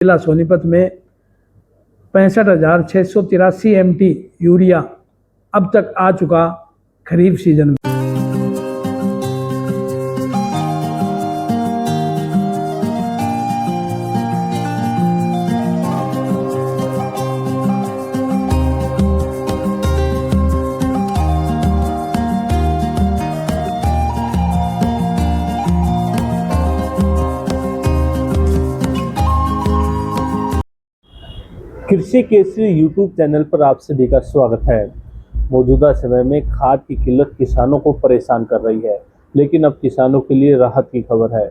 जिला सोनीपत में 65,683 MT urea अब तक आ चुका खरीफ सीजन में। कृषि केसरी यूट्यूब चैनल पर आप सभी का स्वागत है। मौजूदा समय में खाद की किल्लत किसानों को परेशान कर रही है, लेकिन अब किसानों के लिए राहत की खबर है।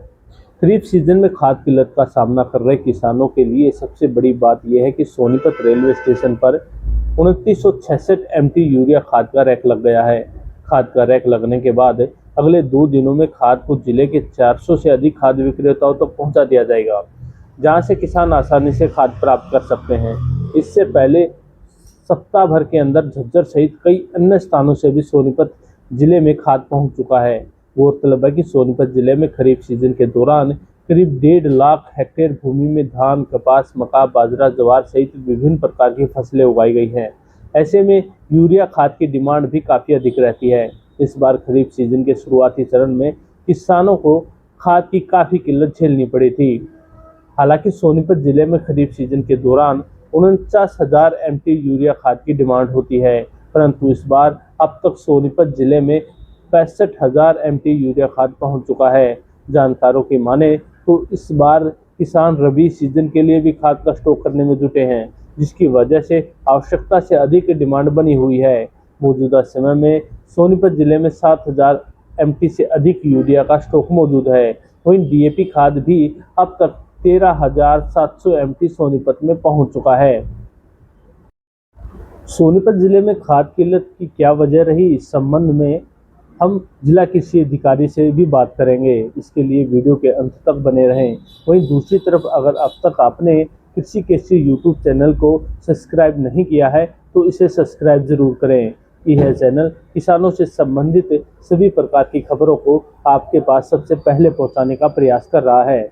खरीफ सीजन में खाद किल्लत का सामना कर रहे किसानों के लिए सबसे बड़ी बात यह है कि सोनीपत रेलवे स्टेशन पर 2966 MT यूरिया खाद का रैक लग गया है। खाद का रैक लगने के बाद अगले 2 दिनों में खाद को जिले के 400 से अधिक खाद विक्रेताओं तक पहुंचा दिया जाएगा, जहां से किसान आसानी से खाद प्राप्त कर सकते हैं। इससे पहले सप्ताह भर के अंदर झज्जर सहित कई अन्य स्थानों से भी सोनीपत जिले में खाद पहुंच चुका है। गौरतलब है कि सोनीपत जिले में खरीफ सीजन के दौरान करीब 1.5 लाख हेक्टेयर भूमि में धान, कपास, मक्का, बाजरा, ज्वार सहित विभिन्न प्रकार की फसलें उगाई गई हैं। ऐसे में यूरिया खाद की डिमांड भी काफ़ी अधिक रहती है। इस बार खरीफ सीजन के शुरुआती चरण में किसानों को खाद की काफ़ी किल्लत झेलनी पड़ी थी। हालांकि सोनीपत जिले में खरीफ सीजन के दौरान 49,000 MT यूरिया खाद की डिमांड होती है, परंतु इस बार अब तक सोनीपत जिले में 65,000 MT यूरिया खाद पहुंच चुका है। जानकारों की माने तो इस बार किसान रबी सीजन के लिए भी खाद का स्टॉक करने में जुटे हैं, जिसकी वजह से आवश्यकता से अधिक डिमांड बनी हुई है। मौजूदा समय में सोनीपत जिले में 7,000 MT से अधिक यूरिया का स्टॉक मौजूद है। वहीं DAP खाद भी अब तक 13,700 MT सोनीपत में पहुंच चुका है। सोनीपत जिले में खाद किल्लत की क्या वजह रही, इस संबंध में हम जिला कृषि अधिकारी से भी बात करेंगे। इसके लिए वीडियो के अंत तक बने रहें। वहीं दूसरी तरफ अगर अब तक आपने कृषि केसरी यूट्यूब चैनल को सब्सक्राइब नहीं किया है तो इसे सब्सक्राइब जरूर करें। यह चैनल किसानों से संबंधित सभी प्रकार की खबरों को आपके पास सबसे पहले पहुंचाने का प्रयास कर रहा है।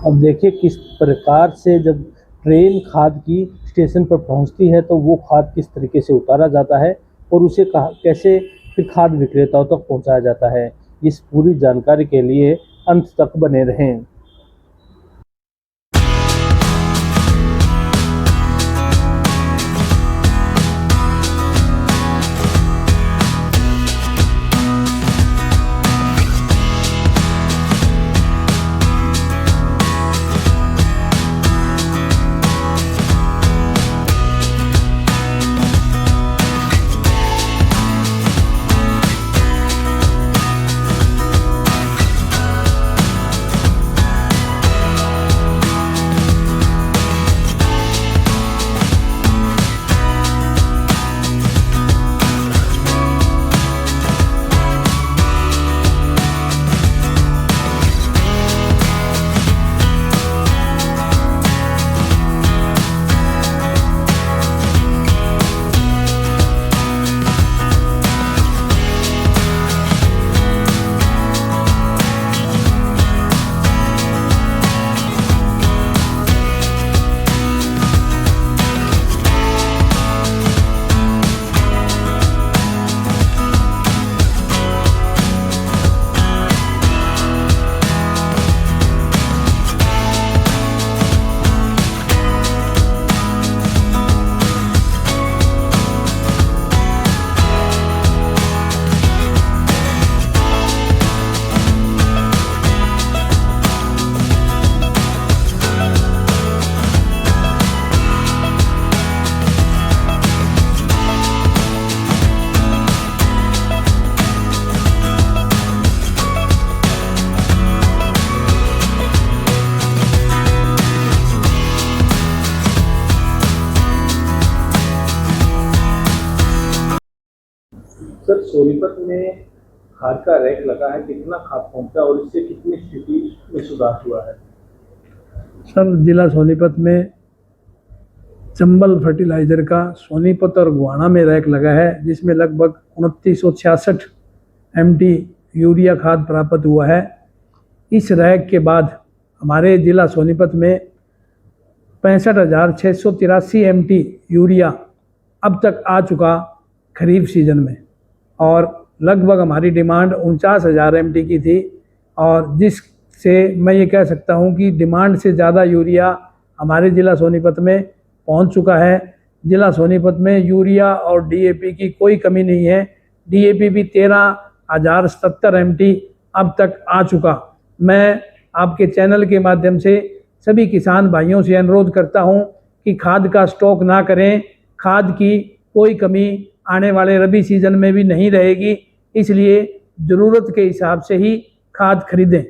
अब देखिए किस प्रकार से जब ट्रेन खाद की स्टेशन पर पहुंचती है तो वो खाद किस तरीके से उतारा जाता है और उसे कैसे फिर खाद विक्रेताओं तक पहुंचाया जाता है। इस पूरी जानकारी के लिए अंत तक बने रहें। सर, सोनीपत में खाद का रैक लगा है, कितना खाद पहुंचा और इससे कितनी स्थिति में सुधार हुआ है? सर, जिला सोनीपत में चंबल फर्टिलाइजर का सोनीपत और गुहाना में रैक लगा है, जिसमें लगभग 2966 MT यूरिया खाद प्राप्त हुआ है। इस रैक के बाद हमारे जिला सोनीपत में 65,683 MT यूरिया अब तक आ चुका खरीफ सीजन में, और लगभग हमारी डिमांड 49,000 MT की थी, और जिससे मैं ये कह सकता हूँ कि डिमांड से ज़्यादा यूरिया हमारे ज़िला सोनीपत में पहुँच चुका है। ज़िला सोनीपत में यूरिया और DAP की कोई कमी नहीं है। DAP भी 13,070 MT अब तक आ चुका। मैं आपके चैनल के माध्यम से सभी किसान भाइयों से अनुरोध करता हूं कि खाद का स्टॉक ना करें। खाद की कोई कमी आने वाले रबी सीजन में भी नहीं रहेगी, इसलिए ज़रूरत के हिसाब से ही खाद खरीदें।